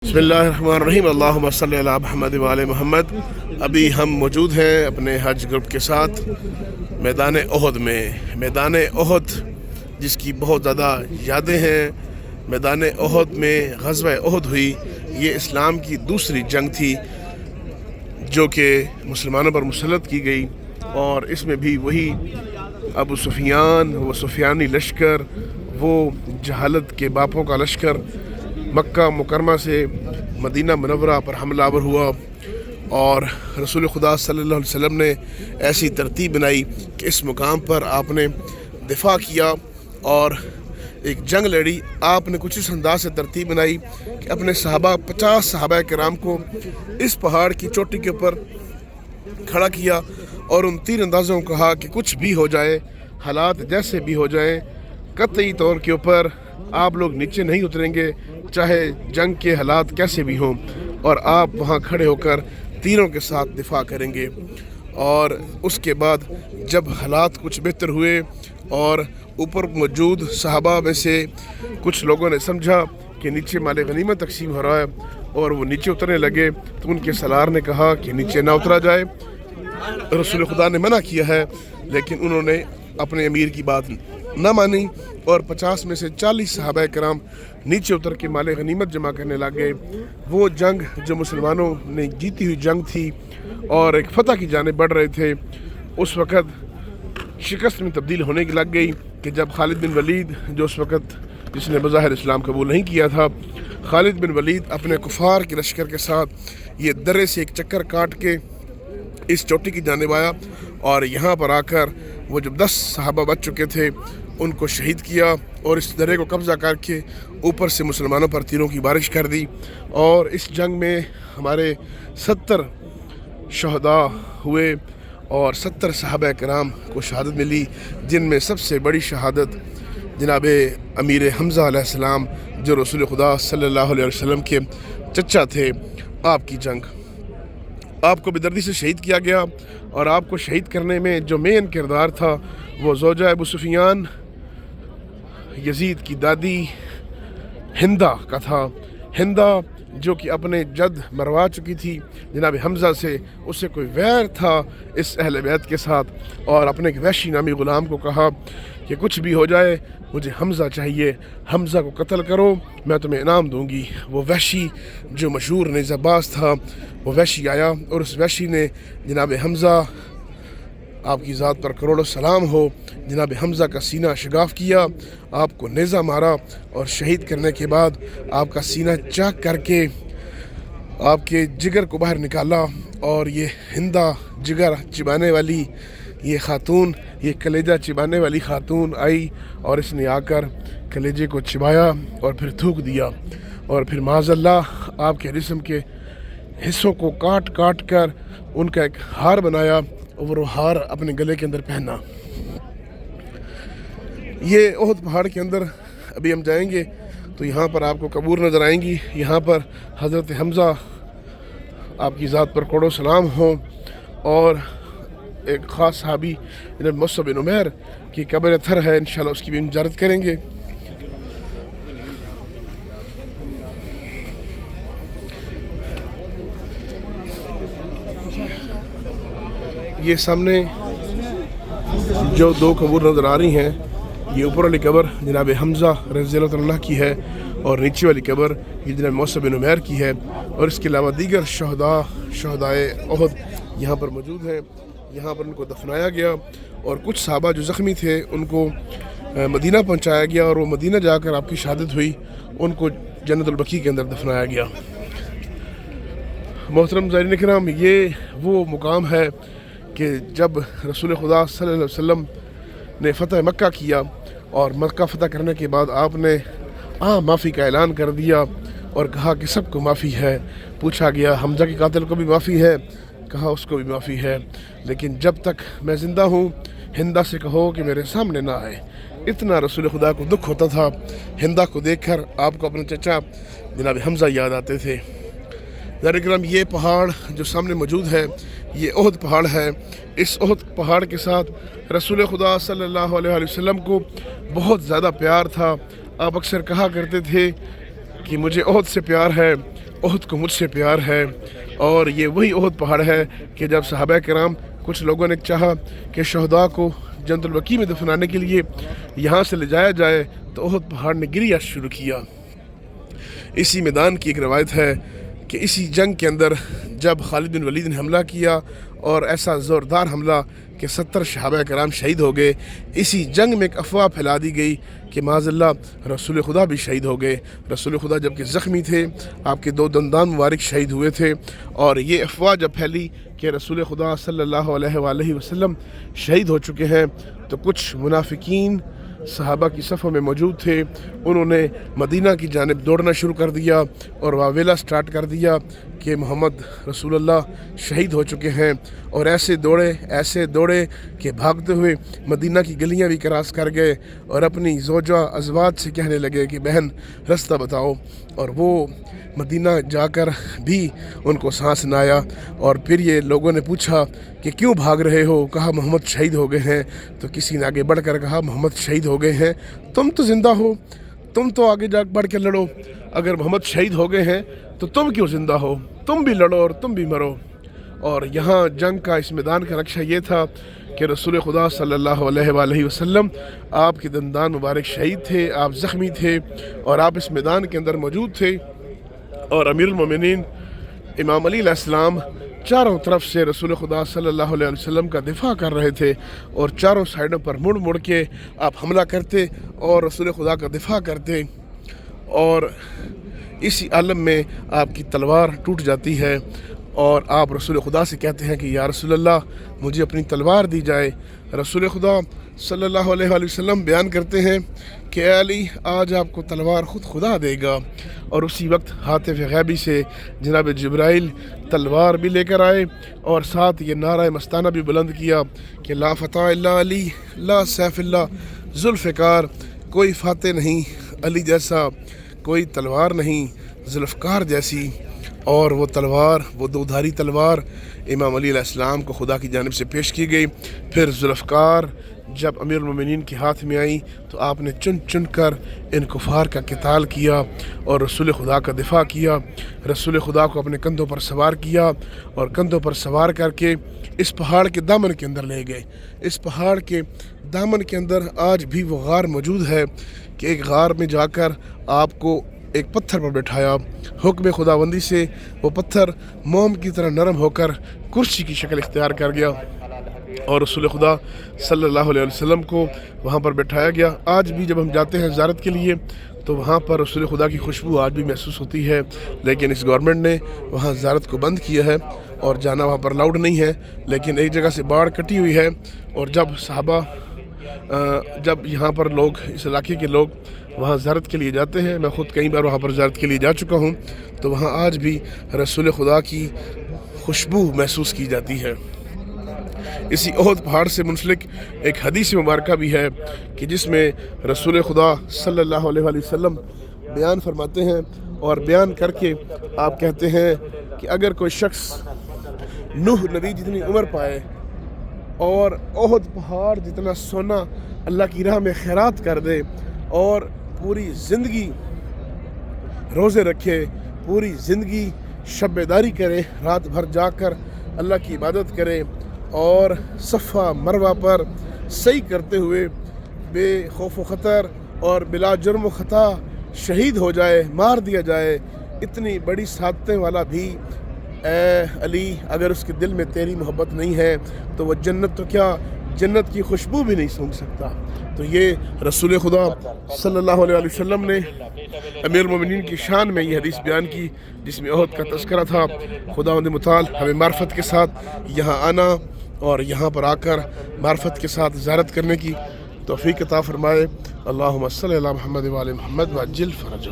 बिस्मिल्लाहिर्रहमानिर्रहीम अल्लाहुम्मा सल्ली अला मुहम्मद व आले मोहम्मद। अभी हम मौजूद हैं अपने हज ग्रुप के साथ मैदान ओहद में। मैदान ओहद जिसकी बहुत ज़्यादा यादें हैं। मैदान ओहद में ग़ज़वा ओहद हुई। ये इस्लाम की दूसरी जंग थी जो कि मुसलमानों पर मुसल्लत की गई, और इसमें भी वही अबू सुफियान, वो सुफियानी लश्कर, वो जहालत के बापों का लश्कर मक्का मुकरमा से मदीना मुनव्वरा पर हमलावर हुआ, और रसूल खुदा सल्लल्लाहु अलैहि वसल्लम ने ऐसी तरतीब बनाई कि इस मुकाम पर आपने दिफा किया और एक जंग लड़ी। आपने कुछ इस अंदाज से तरतीब बनाई कि अपने 50 सहाबा किराम को इस पहाड़ की चोटी के ऊपर खड़ा किया और उन तीन अंदाज़ों को कहा कि कुछ भी हो जाए, हालात जैसे भी हो जाएं, कतई तौर के ऊपर आप लोग नीचे नहीं उतरेंगे, चाहे जंग के हालात कैसे भी हों, और आप वहाँ खड़े होकर तीनों के साथ दिफा करेंगे। और उसके बाद जब हालात कुछ बेहतर हुए और ऊपर मौजूद सहाबा में से कुछ लोगों ने समझा कि नीचे माल गनीमत तकसीम हो रहा है और वो नीचे उतरने लगे, तो उनके सलार ने कहा कि नीचे ना उतरा जाए। रसूल खुदा ने मना किया है, लेकिन उन्होंने अपने अमीर की बात ना मानी और 50 में से 40 सहाबा कराम नीचे उतर के माल गनीमत जमा करने लगे। वो जंग जो मुसलमानों ने जीती हुई जंग थी और एक फ़तह की जानिब बढ़ रहे थे, उस वक़्त शिकस्त में तब्दील होने की लग गई कि जब खालिद बिन वलीद, जो उस वक़्त जिसने बज़ाहिर इस्लाम कबूल नहीं किया था, खालिद बिन वलीद अपने कुफार के लश्कर के साथ ये दर्रे से एक चक्कर काट के इस चोटी की जानिब आया, और यहाँ पर आकर वो जब 10 सहाबा बच चुके थे उनको शहीद किया और इस दर्रे को कब्ज़ा करके ऊपर से मुसलमानों पर तीरों की बारिश कर दी। और इस जंग में हमारे 70 शहदा हुए और 70 सहाबा किराम को शहादत मिली, जिनमें सबसे बड़ी शहादत जनाब अमीर हमज़ा अलैहिस्सलाम, जो रसूल खुदा सल्लल्लाहु अलैहि वसल्लम के चचा थे। आपकी जंग आपको बेदर्दी से शहीद किया गया, और आपको शहीद करने में जो मेन किरदार था वो ज़ौजा अबू सुफियान, यजीद की दादी हिंदा का था। हिंदा जो कि अपने जद मरवा चुकी थी जनाब हमज़ा से, उससे कोई वैर था इस अहले बैत के साथ, और अपने एक वैशी नामी ग़ुलाम को कहा कि कुछ भी हो जाए मुझे हमज़ा चाहिए, हमज़ा को कत्ल करो, मैं तुम्हें इनाम दूंगी। वो वैशी जो मशहूर नेज़ाबाज था, वो वैशी आया और उस वैशी ने जनाब हमज़ा, आपकी ज़ात पर करोड़ों सलाम हो, जनाब हमज़ा का सीना शगाफ किया, आपको नेज़ा मारा और शहीद करने के बाद आपका सीना चाक करके आपके जिगर को बाहर निकाला। और ये हिंदा जिगर चिबाने वाली ये ख़ातून, ये कलेजा चिबाने वाली ख़ातून आई और इसने आकर कलेजे को चिबाया और फिर थूक दिया, और फिर माज़अल्लाह आपके जिस्म के हिस्सों को काट काट कर उनका एक हार बनाया और वो हार अपने गले के अंदर पहना। ये ओहद पहाड़ के अंदर अभी हम जाएंगे तो यहाँ पर आपको कब्र नज़र आएंगी। यहाँ पर हज़रत हमज़ा, आपकी ज़ात पर करोड़ों सलाम हो, और एक ख़ास सहाबी जनाब मुसअब बिन उमैर की कब्र थर है, इंशाअल्लाह उसकी भी हम ज़ियारत करेंगे। ये सामने जो दो कब्र नज़र आ रही हैं, ये ऊपर वाली कब्र जनाब हमज़ा रज़ियल्लाहु अन्हु की है और नीचे वाली कब्र ये जनाब मुसअब बिन उमैर की है, और इसके अलावा दीगर शहदाए ओहद यहाँ पर मौजूद हैं। यहाँ पर उनको दफनाया गया, और कुछ सहाबा जो ज़ख्मी थे उनको मदीना पहुँचाया गया, और वो मदीना जाकर आपकी शहादत हुई, उनको जन्नतुल बकी के अंदर दफनाया गया। मोहतरम ज़ाहिरीन किराम, ये वो मुकाम है कि जब रसूल खुदा सल्लल्लाहु अलैहि वसल्लम ने फ़तह मक्का किया, और मक्का फ़तह करने के बाद आपने माफ़ी का ऐलान कर दिया और कहा कि सबको माफ़ी है। पूछा गया हमज़ा के कातिल को भी माफ़ी है? कहा उसको भी माफ़ी है, लेकिन जब तक मैं ज़िंदा हूँ हिंदा से कहो कि मेरे सामने ना आए। इतना रसूल खुदा को दुख होता था। हिंदा को देखकर आपको अपने चचा जनाब हमज़ा याद आते थे। ज़ाहिरीन ये पहाड़ जो सामने मौजूद है, ये ओहद पहाड़ है। इस ओहद पहाड़ के साथ रसूल खुदा सल्लल्लाहु अलैहि वसल्लम को बहुत ज़्यादा प्यार था। आप अक्सर कहा करते थे कि मुझे ओहद से प्यार है, احد کو مجھ سے پیار ہے، اور یہ وہی احد پہاڑ ہے کہ جب صحابہ کرام کچھ لوگوں نے چاہا کہ شہداء کو جنت البقیع میں دفنانے کے لیے یہاں سے لے جایا جائے تو احد پہاڑ نے گریہ شروع کیا۔ اسی میدان کی ایک روایت ہے کہ اسی جنگ کے اندر جب خالد بن ولید نے حملہ کیا، اور ایسا زوردار حملہ کہ 70 صحابہ کرام شہید ہو گئے، اسی جنگ میں ایک افواہ پھیلا دی گئی کہ معاذ اللہ رسول خدا بھی شہید ہو گئے۔ رسول خدا جب کہ زخمی تھے، آپ کے 2 دندان مبارک شہید ہوئے تھے، اور یہ افواہ جب پھیلی کہ رسول خدا صلی اللہ علیہ وآلہ وسلم شہید ہو چکے ہیں، تو کچھ منافقین صحابہ کی صفوں میں موجود تھے، انہوں نے مدینہ کی جانب دوڑنا شروع کر دیا اور واویلا سٹارٹ کر دیا کہ محمد رسول اللہ شہید ہو چکے ہیں، اور ایسے دوڑے کہ بھاگتے ہوئے مدینہ کی گلیاں بھی کراس کر گئے، اور اپنی زوجہ ازواج سے کہنے لگے کہ بہن رستہ بتاؤ، اور وہ مدینہ جا کر بھی ان کو سانس نہ آیا۔ اور پھر یہ لوگوں نے پوچھا کہ کیوں بھاگ رہے ہو؟ کہا محمد شہید ہو گئے ہیں۔ تو کسی نے آگے بڑھ کر کہا محمد شہید ہو گئے ہیں، تم تو زندہ ہو، تم تو آگے جا بڑھ کے لڑو، اگر محمد شہید ہو گئے ہیں تو تم کیوں زندہ ہو؟ تم بھی لڑو اور تم بھی مرو۔ اور یہاں جنگ کا اس میدان کا نقشہ یہ تھا کہ رسول خدا صلی اللہ علیہ وآلہ وسلم آپ کے دندان مبارک شہید تھے، آپ زخمی تھے، اور آپ اس میدان کے اندر موجود تھے، اور امیر المومنین امام علی علیہ السلام چاروں طرف سے رسول خدا صلی اللہ علیہ وسلم کا دفاع کر رہے تھے، اور چاروں سائڈوں پر مڑ مڑ کے آپ حملہ کرتے اور رسول خدا کا دفاع کرتے، اور اسی عالم میں آپ کی تلوار ٹوٹ جاتی ہے، اور آپ رسول خدا سے کہتے ہیں کہ یا رسول اللہ مجھے اپنی تلوار دی جائے۔ رسول خدا صلی اللہ علیہ وآلہ وسلم بیان کرتے ہیں کہ اے علی آج آپ کو تلوار خود خدا دے گا، اور اسی وقت ہاتف غیبی سے جناب جبرائیل تلوار بھی لے کر آئے، اور ساتھ یہ نعرہ مستانہ بھی بلند کیا کہ لا فتح الا علی لا سیف اللہ ذوالفقار، کوئی فاتح نہیں علی جیسا، کوئی تلوار نہیں ذوالفقار جیسی۔ اور وہ تلوار، وہ 2 دھاری تلوار امام علی علیہ السلام کو خدا کی جانب سے پیش کی گئی۔ پھر ذوالفقار جب امیر المومنین کے ہاتھ میں آئی تو آپ نے چن چن کر ان کفار کا قتال کیا اور رسول خدا کا دفاع کیا، رسول خدا کو اپنے کندھوں پر سوار کیا، اور کندھوں پر سوار کر کے اس پہاڑ کے دامن کے اندر لے گئے۔ اس پہاڑ کے دامن کے اندر آج بھی وہ غار موجود ہے کہ ایک غار میں جا کر آپ کو ایک پتھر پر بٹھایا، حکم خداوندی سے وہ پتھر موم کی طرح نرم ہو کر کرسی کی شکل اختیار کر گیا، اور رسول خدا صلی اللہ علیہ وسلم کو وہاں پر بٹھایا گیا۔ آج بھی جب ہم جاتے ہیں زیارت کے لیے تو وہاں پر رسول خدا کی خوشبو آج بھی محسوس ہوتی ہے، لیکن اس گورنمنٹ نے وہاں زیارت کو بند کیا ہے اور جانا وہاں پر الاؤڈ نہیں ہے، لیکن ایک جگہ سے باڑ کٹی ہوئی ہے، اور جب یہاں پر لوگ، اس علاقے کے لوگ وہاں زیارت کے لیے جاتے ہیں، میں خود کئی بار وہاں پر زیارت کے لیے جا چکا ہوں، تو وہاں آج بھی رسول خدا کی خوشبو محسوس کی جاتی ہے۔ اسی احد پہاڑ سے منسلک ایک حدیث مبارکہ بھی ہے کہ جس میں رسول خدا صلی اللہ علیہ وآلہ وسلم بیان فرماتے ہیں، اور بیان کر کے آپ کہتے ہیں کہ اگر کوئی شخص نوح نبی جتنی عمر پائے اور احد پہاڑ جتنا سونا اللہ کی راہ میں خیرات کر دے، اور پوری زندگی روزے رکھے، پوری زندگی شب بیداری کرے، رات بھر جا کر اللہ کی عبادت کرے، اور صفا مروہ پر سعی کرتے ہوئے بے خوف و خطر اور بلا جرم و خطا شہید ہو جائے، مار دیا جائے، اتنی بڑی سعادتیں والا بھی اے علی اگر اس کے دل میں تیری محبت نہیں ہے تو وہ جنت تو کیا، جنت کی خوشبو بھی نہیں سونگھ سکتا۔ تو یہ رسول خدا صلی اللہ علیہ وسلم نے امیر المومنین کی شان میں یہ حدیث بیان کی جس میں احد کا تذکرہ تھا۔ خداوند متعال ہمیں معرفت کے ساتھ یہاں آنا اور یہاں پر آ کر معرفت کے ساتھ زیارت کرنے کی توفیق عطا فرمائے۔ اللہم صلی علی محمد وعلی محمد وعجل فرجہ۔